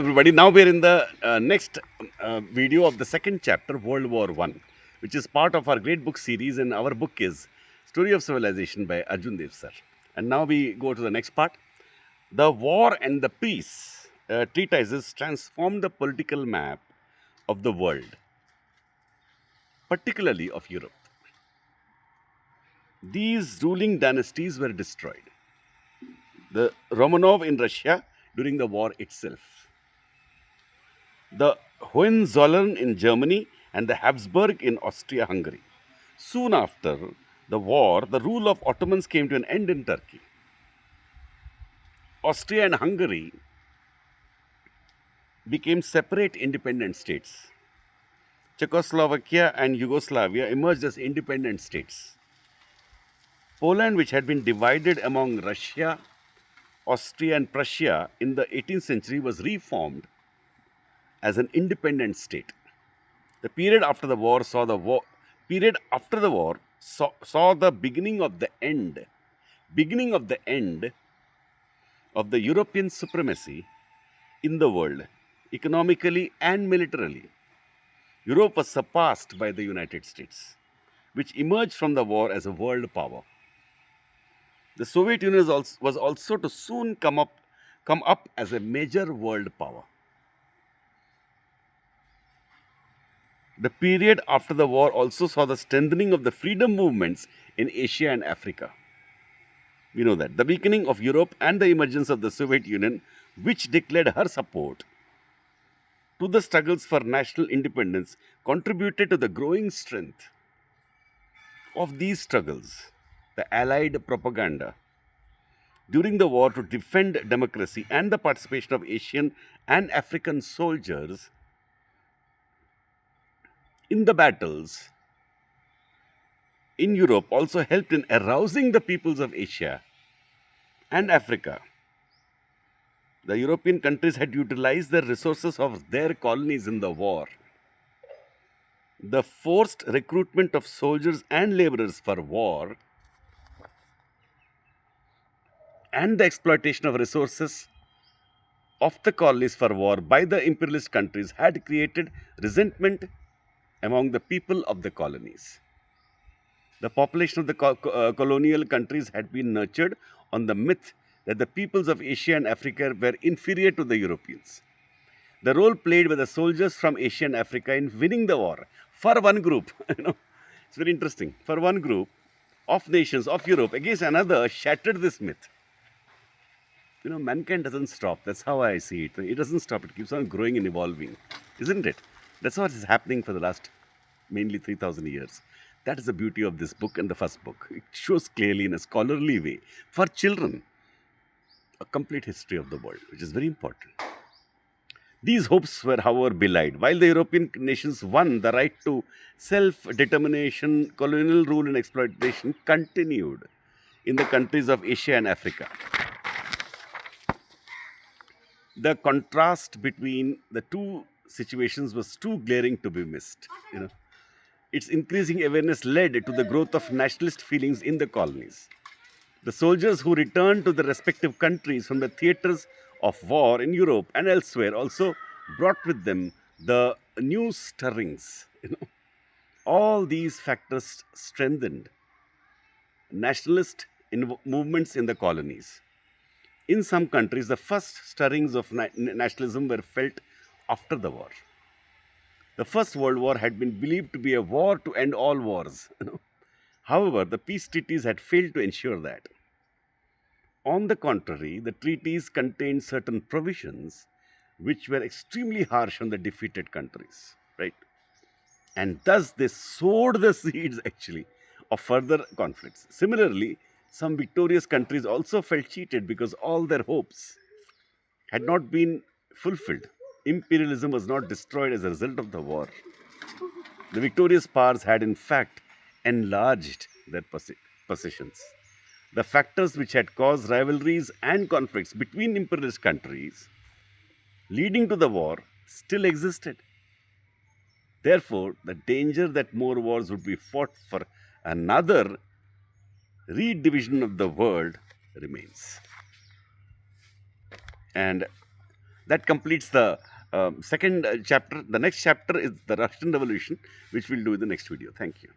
everybody. Now we're in the next video of the second chapter, World War One, which is part of our great book series, and our book is Story of Civilization by Arjun sir. And now we go to the next part. The War and the Peace treatises transformed the political map of the world, particularly of Europe. These ruling dynasties were destroyed. The Romanov in Russia during the war itself, the Hohenzollern in Germany, and the Habsburg in Austria Hungary. Soon after the war, the rule of Ottomans came to an end in Turkey. Austria and Hungary became separate independent states. Czechoslovakia and Yugoslavia emerged as independent states. Poland, which had been divided among Russia, Austria, and Prussia in the 18th century, was reformed as an independent state. The period after the war saw the beginning of the end of the European supremacy in the world, economically and militarily. Europe was surpassed by the United States, which emerged from the war as a world power. The Soviet Union was also to soon come up as a major world power. The period after the war also saw the strengthening of the freedom movements in Asia and Africa. We know that. The weakening of Europe and the emergence of the Soviet Union, which declared her support to the struggles for national independence, contributed to the growing strength of these struggles. The Allied propaganda during the war to defend democracy and the participation of Asian and African soldiers in the battles in Europe also helped in arousing the peoples of Asia and Africa. The European countries had utilized the resources of their colonies in the war. The forced recruitment of soldiers and laborers for war and the exploitation of resources of the colonies for war by the imperialist countries had created resentment among the people of the colonies. The population of the colonial countries had been nurtured on the myth that the peoples of Asia and Africa were inferior to the Europeans. The role played by the soldiers from Asia and Africa in winning the war for one group, it's very interesting, for one group of nations of Europe against another shattered this myth. Mankind doesn't stop. That's how I see it. It doesn't stop. It keeps on growing and evolving, isn't it? That's what is happening for the last mainly 3,000 years. That is the beauty of this book and the first book. It shows clearly in a scholarly way for children a complete history of the world, which is very important. These hopes were, however, belied. While the European nations won, the right to self-determination, colonial rule and exploitation continued in the countries of Asia and Africa. The contrast between the two situations was too glaring to be missed. Its increasing awareness led to the growth of nationalist feelings in the colonies. The soldiers who returned to the respective countries from the theaters of war in Europe and elsewhere also brought with them the new stirrings. All these factors strengthened nationalist movements in the colonies. In some countries, the first stirrings of nationalism were felt after the war. The First World War had been believed to be a war to end all wars. However, the peace treaties had failed to ensure that. On the contrary, the treaties contained certain provisions which were extremely harsh on the defeated countries, right? And thus they sowed the seeds actually of further conflicts. Similarly, some victorious countries also felt cheated because all their hopes had not been fulfilled. Imperialism was not destroyed as a result of the war. The victorious powers had in fact enlarged their possessions. The factors which had caused rivalries and conflicts between imperialist countries leading to the war still existed. Therefore, the danger that more wars would be fought for another redivision of the world remains. And That completes the second chapter. The next chapter is the Russian Revolution, which we'll do in the next video. Thank you.